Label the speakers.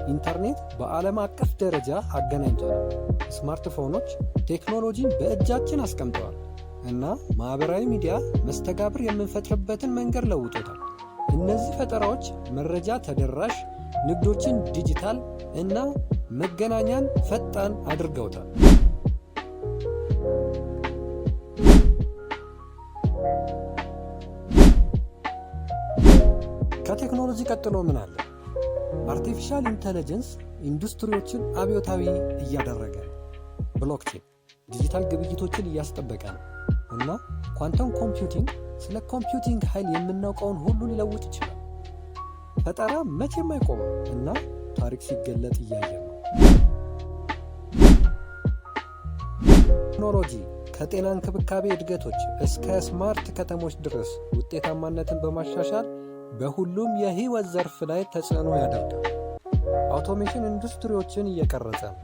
Speaker 1: ኢንተርኔት በዓለም አቀፍ ደረጃ አገናኝቶናል። ስማርትፎኖች ቴክኖሎጂን በእጃችን አስቀምጠዋል እና ማህበራዊ ሚዲያ መስተጋብር የምንፈጥርበትን መንገድ ለውጦታል። እነዚህ ፈጠራዎች መረጃ ተደራሽ፣ ንግዶችን ዲጂታል እና መገናኛን ፈጣን አድርገውታል። ከቴክኖሎጂ ቀጥሎ ምን አለ? አርቲፊሻል ኢንተለጀንስ ኢንዱስትሪዎችን አብዮታዊ እያደረገ ነው። ብሎክቼን ዲጂታል ግብይቶችን እያስጠበቀ ነው እና ኳንተም ኮምፒውቲንግ ስለ ኮምፒውቲንግ ኃይል የምናውቀውን ሁሉ ሊለውጥ ይችላል። ፈጠራ መቼም አይቆምም እና ታሪክ ሲገለጥ እያየ ነው። ቴክኖሎጂ ከጤና እንክብካቤ እድገቶች እስከ ስማርት ከተሞች ድረስ ውጤታማነትን በማሻሻል በሁሉም የህይወት ዘርፍ ላይ ተጽዕኖ ያደርጋል። አውቶሜሽን ኢንዱስትሪዎችን እየቀረጸ ነው